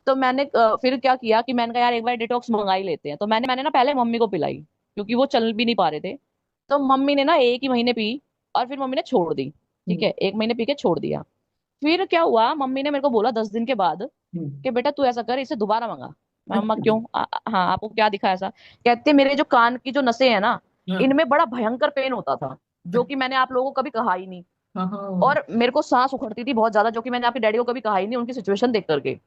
तो मैंने फिर क्या किया कि मैंने कहा यार एक बार डिटॉक्स मंगा ही लेते हैं। तो मैंने मैंने ना पहले मम्मी को पिलाई, क्योंकि वो चल भी नहीं पा रहे थे। तो मम्मी ने ना एक ही महीने पी, और फिर मम्मी ने छोड़ दी। ठीक हम्म, है, एक महीने पी के छोड़ दिया। फिर क्या हुआ, मम्मी ने मेरे को बोला 10 दिन के बाद हम्म, कि बेटा तू ऐसा कर, इसे दोबारा मंगा। मैं, अम्मा अच्छा। क्यों? हाँ, आपको क्या दिखा ऐसा? कहते मेरे जो कान की जो नसें हैं ना, हाँ, इनमें बड़ा भयंकर पेन होता था, जो कि मैंने आप लोगों को कभी कहा ही नहीं। हाँ, हाँ, और मेरे को सांस उखड़ती थी बहुत ज्यादा, जो कि मैंने आपके डैडी को कभी कहा ही नहीं, उनकी सिचुएशन देख करके।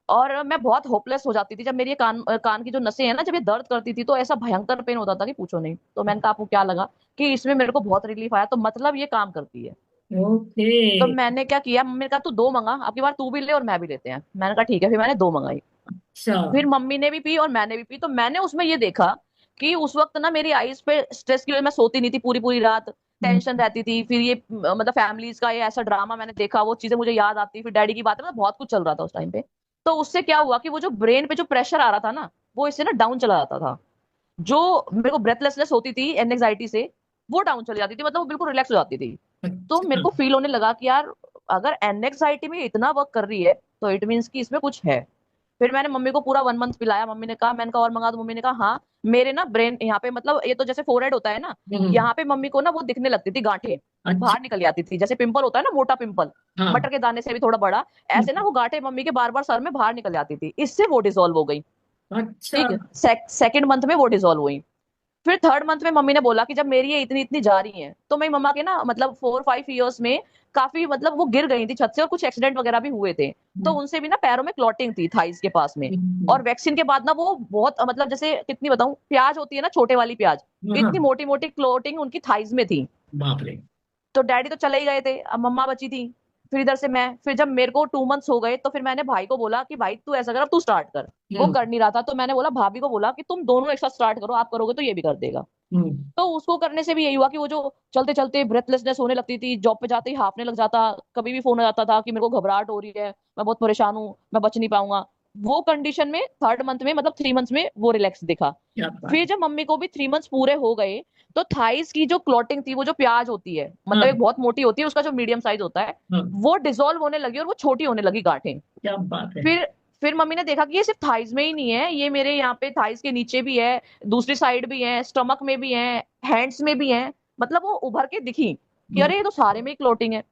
और मैं बहुत होपलेस हो जाती थी जब मेरी ये कान की जो नसें हैं ना, जब ये दर्द करती थी, तो ऐसा भयंकर पेन होता था कि पूछो नहीं। तो मैंने कहा आपको क्या लगा कि इसमें मेरे को बहुत रिलीफ आया, तो मतलब ये काम करती है। ओके। तो मैंने क्या किया, मम्मी ने कहा तू दो मंगा, आपकी बार तू भी ले और मैं भी लेते हैं। मैंने कहा ठीक है, फिर मैंने दो मंगाई। अच्छा। फिर मम्मी ने भी पी और मैंने भी पी। तो मैंने उसमें ये देखा कि उस वक्त ना मेरी आईज पे स्ट्रेस की वजह, मैं सोती नहीं थी पूरी पूरी रात, टेंशन हम्म, रहती थी। फिर ये मतलब फैमिलीज का ये ऐसा ड्रामा मैंने देखा, वो चीजें मुझे याद आती, फिर डैडी की बातें, मतलब बहुत कुछ चल रहा था उस टाइम पे। तो उससे क्या हुआ कि वो जो ब्रेन पे जो प्रेशर आ रहा था ना, वो इससे ना डाउन चला जाता था। जो मेरे को ब्रेथलेसनेस होती थी एनजाइटी से, वो डाउन चली जाती थी, मतलब वो बिल्कुल रिलैक्स हो जाती थी। तो मेरे अच्छा। को फील होने लगा कि यार, अगर एनजाइटी में इतना वर्क कर रही है, तो इट मीन्स कि इसमें कुछ है। फिर मैंने मम्मी को पूरा 1 मंथ पिलाया। मम्मी ने कहा, मैंने कहा और मंगा दो? मम्मी ने कहा हाँ। मेरे ना ब्रेन यहाँ पे, मतलब ये तो जैसे फोरहेड होता है ना, हम्म, यहाँ पे मम्मी को ना वो दिखने लगती थी गांठें, अच्छा। बाहर निकल जाती थी, जैसे पिंपल होता है ना, मोटा पिंपल, हाँ। मटर के दाने से भी थोड़ा बड़ा। ऐसे ना हम्म, वो गांठें मम्मी के बार बार सर में बाहर निकल जाती थी, इससे वो डिसॉल्व हो गई। अच्छा। ठीक है, सेकंड मंथ में वो डिसॉल्व हुई। फिर थर्ड मंथ में मम्मी ने बोला कि जब मेरी ये इतनी इतनी जा रही है, तो मेरी मम्मा के ना मतलब 4-5 इयर्स में काफी, मतलब वो गिर गई थी छत से, और कुछ एक्सीडेंट वगैरह भी हुए थे। तो हम्म, उनसे भी ना पैरों में क्लॉटिंग थी, थाइस के पास में। हम्म, और वैक्सीन के बाद ना वो बहुत मतलब, जैसे कितनी बताऊं, प्याज होती है ना, छोटे वाली प्याज, हाँ, इतनी मोटी मोटी क्लॉटिंग उनकी थाइस में थी। बाप रे। तो डैडी तो चले ही गए थे, अब मम्मा बची थी। फिर इधर से मैं, फिर जब मेरे को 2 मंथ्स हो गए, तो फिर मैंने भाई को बोला कि भाई तू ऐसा कर, अब तू स्टार्ट कर। वो हम्म, कर नहीं रहा था, तो मैंने बोला, भाभी को बोला कि तुम दोनों एक साथ स्टार्ट करो, आप करोगे तो ये भी कर देगा। हम्म, तो उसको करने से भी यही हुआ कि वो जो चलते चलते ब्रेथलेसनेस होने लगती थी, जॉब पे जाते ही हाफने लग जाता, कभी भी फोन आ जाता था कि मेरे को घबराहट हो रही है, मैं बहुत परेशान हूँ, मैं बच नहीं पाऊंगा। वो कंडीशन में थर्ड मंथ में, मतलब 3 मंथ्स में वो रिलैक्स दिखा। क्या बात फिर है। जब मम्मी को भी 3 मंथ्स पूरे हो गए, तो थाइस की जो क्लॉटिंग थी, वो जो प्याज होती है, मतलब एक हाँ, बहुत मोटी होती है, उसका जो मीडियम साइज होता है, हाँ, वो डिसॉल्व होने लगी और वो छोटी होने लगी गांठें। क्या बात है। फिर फिर मम्मी ने देखा कि ये सिर्फ थाइज में ही नहीं है, ये मेरे यहाँ पे थाइज के नीचे भी है, दूसरी साइड भी है, स्टमक में भी है, हैंड्स में भी है। मतलब वो उभर के दिखी कि हम्म, अरे ये तो सारे में ही क्लोटिंग है।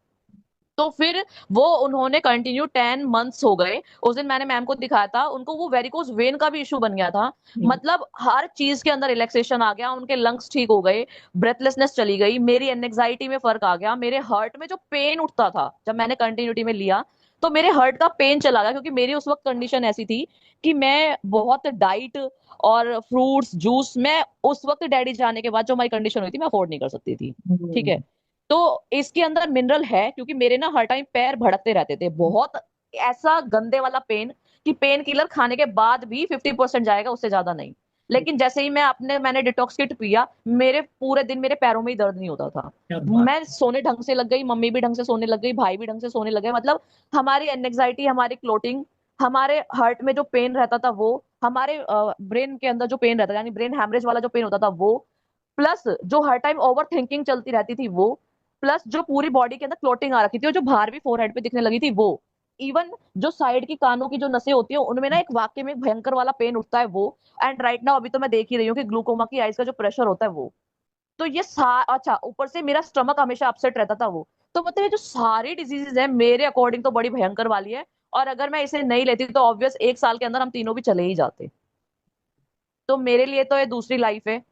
तो फिर वो उन्होंने कंटिन्यू 10 मंथ्स हो गए। उस दिन मैंने मैम को दिखाया था, उनको वो वेरिकोज वेन का भी इशू बन गया था। हम्म, मतलब हर चीज के अंदर रिलैक्सेशन आ गया, उनके लंग्स ठीक हो गए, ब्रेथलेसनेस चली गई, मेरी एनजाइटी में फर्क आ गया, मेरे हर्ट में जो पेन उठता था जब मैंने कंटिन्यूटी में लिया, तो मेरे हर्ट का पेन चला गया। क्योंकि मेरी उस वक्त कंडीशन ऐसी थी कि मैं बहुत डाइट और फ्रूट्स जूस, मैं उस वक्त डैडी जाने के बाद जो हमारी कंडीशन हुई थी, मैं अफोर्ड नहीं कर सकती थी। ठीक है। हम्म, तो इसके अंदर मिनरल है, क्योंकि मेरे ना हर टाइम पैर भड़कते रहते थे बहुत, ऐसा गंदे वाला पेन कि पेन किलर खाने के बाद भी 50% जाएगा, उससे ज्यादा नहीं। लेकिन जैसे ही मैंने डिटॉक्स किट पिया, मेरे पूरे दिन मेरे पैरों में ही दर्द नहीं होता था। क्या बात। मैं सोने ढंग से लग गई, मम्मी भी ढंग से सोने लग गई, भाई भी ढंग से सोने लग गए। मतलब हमारी एनजाइटी, हमारी क्लोटिंग, हमारे हार्ट में जो पेन रहता था वो, हमारे ब्रेन के अंदर जो पेन रहता था, यानी ब्रेन हैमरेज वाला जो पेन होता था वो, प्लस जो हर टाइम ओवर थिंकिंग चलती रहती थी वो, प्लस जो पूरी बॉडी के अंदर क्लोटिंग आ रखी थी और जो बाहर भी फोरहेड पे दिखने लगी थी वो, इवन जो साइड की कानों की जो नसें होती है, उनमें ना एक वाकई में एक भयंकर वाला पेन उठता है वो। एंड राइट नाउ अभी तो मैं देख ही रही हूँ कि ग्लूकोमा की आइज का जो प्रेशर होता है वो। तो ये अच्छा, ऊपर से मेरा स्टमक हमेशा अपसेट रहता था वो। तो मतलब ये जो सारी डिजीजेज है मेरे अकॉर्डिंग तो बड़ी भयंकर वाली है। और अगर मैं इसे नहीं लेती तो ऑब्वियस 1 साल के अंदर हम तीनों भी चले ही जाते। तो मेरे लिए तो ये दूसरी लाइफ है।